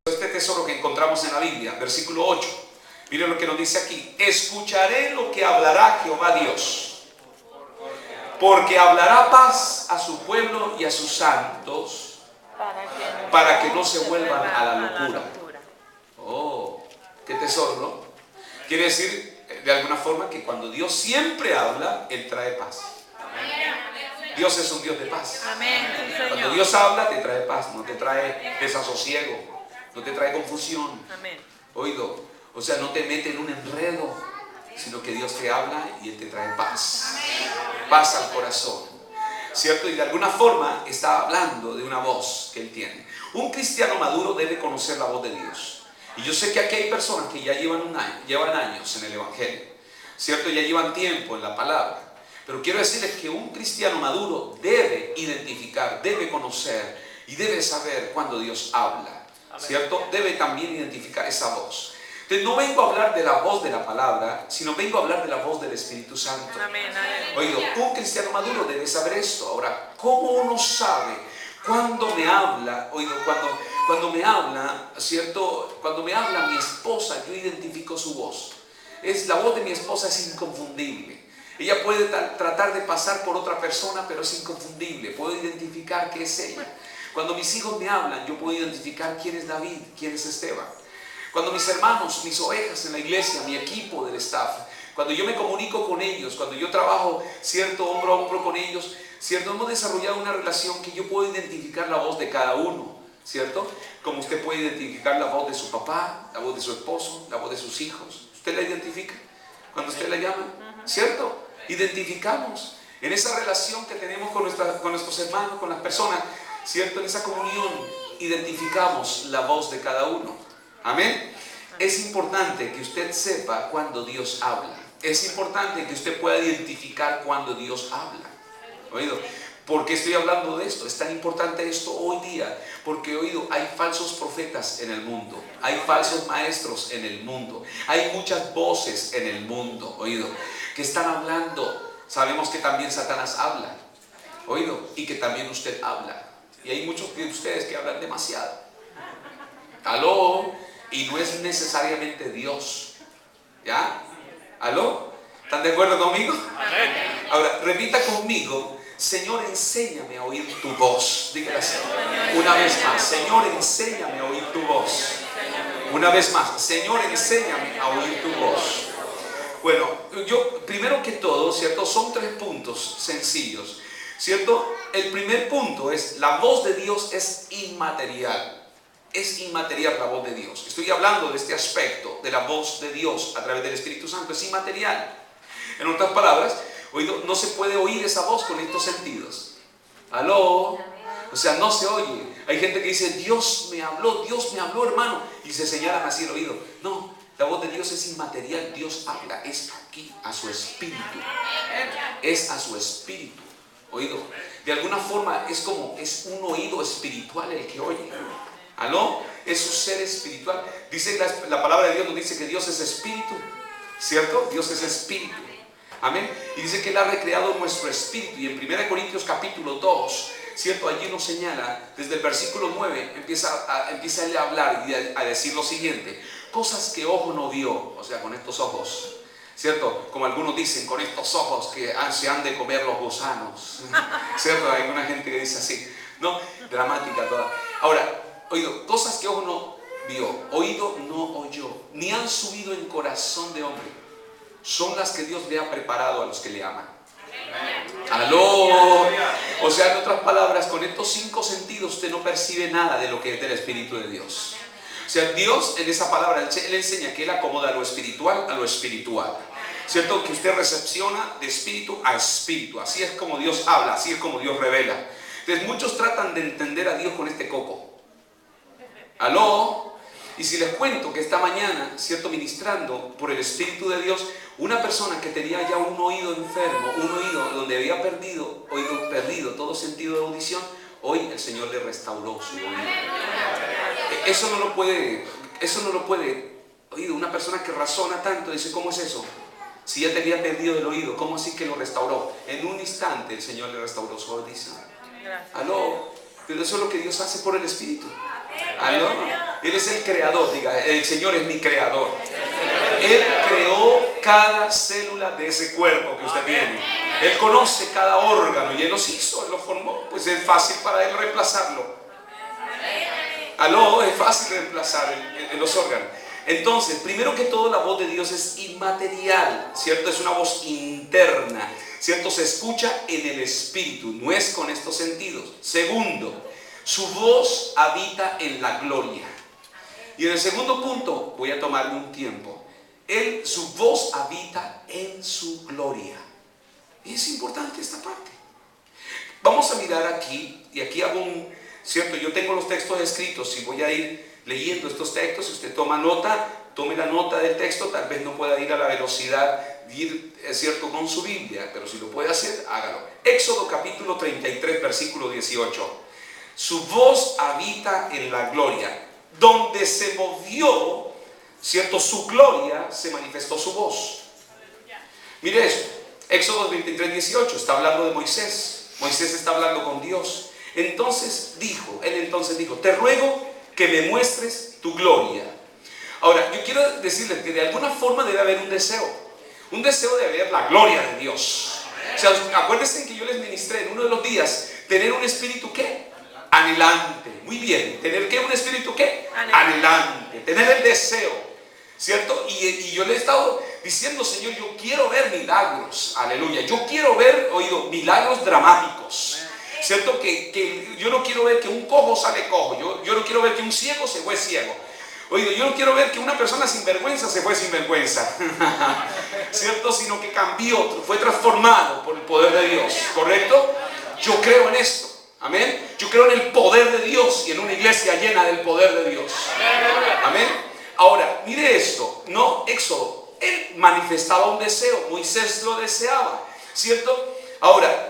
Este tesoro que encontramos en la Biblia, versículo 8. Miren lo que nos dice aquí: escucharé lo que hablará Jehová Dios, porque hablará paz a su pueblo y a sus santos, para que no se vuelvan a la locura. Oh, qué tesoro, ¿no? Quiere decir, de alguna forma, que cuando Dios siempre habla, Él trae paz. Dios es un Dios de paz. Cuando Dios habla, te trae paz, no te trae desasosiego, no te trae confusión. Oído, o sea, no te mete en un enredo, sino que Dios te habla y Él te trae paz. Paz al corazón, ¿cierto? Y de alguna forma está hablando de una voz que Él tiene. Un cristiano maduro debe conocer la voz de Dios. Y yo sé que aquí hay personas que ya llevan años en el Evangelio, ¿cierto? Ya llevan tiempo en la palabra. Pero quiero decirles que un cristiano maduro debe identificar, debe conocer y debe saber cuando Dios habla, ¿cierto? Debe también identificar esa voz. Entonces no vengo a hablar de la voz de la palabra, sino vengo a hablar de la voz del Espíritu Santo. Oído, un cristiano maduro debe saber esto. Ahora, ¿cómo uno sabe cuando me habla? Oído, cuando me habla, ¿cierto? Cuando me habla mi esposa, yo identifico su voz. La voz de mi esposa es inconfundible. Ella puede tratar de pasar por otra persona, pero es inconfundible. Puedo identificar que es ella. Cuando mis hijos me hablan, yo puedo identificar quién es David, quién es Esteban. Cuando mis hermanos, mis ovejas en la iglesia, mi equipo del staff, cuando yo me comunico con ellos, cuando yo trabajo, ¿cierto?, hombro a hombro con ellos, ¿cierto?, hemos desarrollado una relación que yo puedo identificar la voz de cada uno, ¿cierto? Como usted puede identificar la voz de su papá, la voz de su esposo, la voz de sus hijos. ¿Usted la identifica cuando usted la llama? ¿Cierto? Identificamos en esa relación que tenemos con nuestros hermanos, con las personas, ¿cierto? En esa comunión identificamos la voz de cada uno. Amén. Es importante que usted sepa cuando Dios habla. Es importante que usted pueda identificar cuando Dios habla. Oído, ¿por qué estoy hablando de esto? Es tan importante esto hoy día, porque, oído, hay falsos profetas en el mundo, hay falsos maestros en el mundo, hay muchas voces en el mundo, oído, que están hablando. Sabemos que también Satanás habla, oído, y que también usted habla. Y hay muchos de ustedes que hablan demasiado. ¿Aló? Y no es necesariamente Dios. ¿Ya? ¿Aló? ¿Están de acuerdo conmigo? Amén. Ahora, repita conmigo: Señor, enséñame a oír tu voz. Dígale así. Una vez más: Señor, enséñame a oír tu voz. Una vez más: Señor, enséñame a oír tu voz. Bueno, yo, primero que todo, ¿cierto? Son 3 puntos sencillos, ¿cierto? El primer punto es: la voz de Dios es inmaterial. Es inmaterial la voz de Dios. Estoy hablando de este aspecto de la voz de Dios a través del Espíritu Santo. Es inmaterial. En otras palabras, oído, no se puede oír esa voz con estos sentidos. ¿Aló? O sea, no se oye. Hay gente que dice: Dios me habló, hermano, y se señalan así el oído. No, la voz de Dios es inmaterial. Dios habla, es aquí, a su espíritu. Es a su espíritu. Oído, de alguna forma es un oído espiritual el que oye. ¿Aló? Es su ser espiritual. Dice la palabra de Dios, nos dice que Dios es espíritu, ¿cierto? Dios es espíritu. Amén. Y dice que Él ha recreado nuestro espíritu. Y en 1 Corintios capítulo 2, ¿cierto? Allí nos señala, desde el versículo 9, empieza Él a hablar y a decir lo siguiente: cosas que ojo no vio, o sea, con estos ojos, ¿cierto? Como algunos dicen, con estos ojos que se han de comer los gusanos, ¿cierto? Hay una gente que dice así, ¿no? Dramática toda. Ahora, oído, cosas que ojo no vio, oído no oyó, ni han subido en corazón de hombre, son las que Dios le ha preparado a los que le aman. ¡Aló! O sea, en otras palabras, con estos 5 sentidos usted no percibe nada de lo que es del Espíritu de Dios. O sea, Dios en esa palabra, Él enseña que Él acomoda lo espiritual a lo espiritual, ¿cierto? Que usted recepciona de espíritu a espíritu. Así es como Dios habla, así es como Dios revela. Entonces muchos tratan de entender a Dios con este coco. ¿Aló? Y si les cuento que esta mañana, ¿cierto?, ministrando por el Espíritu de Dios, una persona que tenía ya un oído enfermo, un oído donde había perdido todo sentido de audición, hoy el Señor le restauró su oído. Eso no lo puede, oído, una persona que razona tanto, dice: ¿cómo es eso? Si ya tenía perdido el oído, ¿cómo así que lo restauró? En un instante el Señor le restauró su audición. ¿Aló? Pero eso es lo que Dios hace por el Espíritu. ¿Aló? Él es el creador, diga, el Señor es mi creador. Él creó cada célula de ese cuerpo que usted tiene. Él conoce cada órgano y Él los hizo, Él los formó. Pues es fácil para Él reemplazarlo. Aló, es fácil reemplazar en los órganos. Entonces, primero que todo, la voz de Dios es inmaterial, ¿cierto? Es una voz interna, ¿cierto? Se escucha en el espíritu, no es con estos sentidos. Segundo, su voz habita en la gloria. Y en el segundo punto, voy a tomarme un tiempo. Su voz habita en su gloria. Y es importante esta parte. Vamos a mirar aquí, y aquí hago ¿cierto? Yo tengo los textos escritos y voy a ir leyendo estos textos. Si usted toma nota, tome la nota del texto. Tal vez no pueda ir a la velocidad de ir, ¿cierto?, con su Biblia, pero si lo puede hacer, hágalo. Éxodo capítulo 33, versículo 18. Su voz habita en la gloria. Donde se movió, ¿cierto?, su gloria, se manifestó su voz. Mire eso, Éxodo 33, 18, está hablando de Moisés. Moisés está hablando con Dios. Él entonces dijo, te ruego que me muestres tu gloria. Ahora, yo quiero decirles que de alguna forma debe haber un deseo de ver la gloria de Dios. O sea, acuérdense que yo les ministré en uno de los días, tener un espíritu, ¿qué? Anhelante. Muy bien, ¿tener qué? Un espíritu, ¿qué? Anhelante. Tener el deseo, ¿cierto? Y yo le he estado diciendo, Señor, yo quiero ver milagros, aleluya. Yo quiero ver, milagros dramáticos. ¿Cierto? Que yo no quiero ver que un cojo sale cojo. Yo no quiero ver que un ciego se fue ciego. Yo no quiero ver que una persona sin vergüenza se fue sin vergüenza. ¿Cierto? Sino que cambió, fue transformado por el poder de Dios. ¿Correcto? Yo creo en esto. Amén. Yo creo en el poder de Dios y en una iglesia llena del poder de Dios. Amén. Ahora, mire esto. No, Éxodo. Él manifestaba un deseo. Moisés lo deseaba. ¿Cierto? Ahora,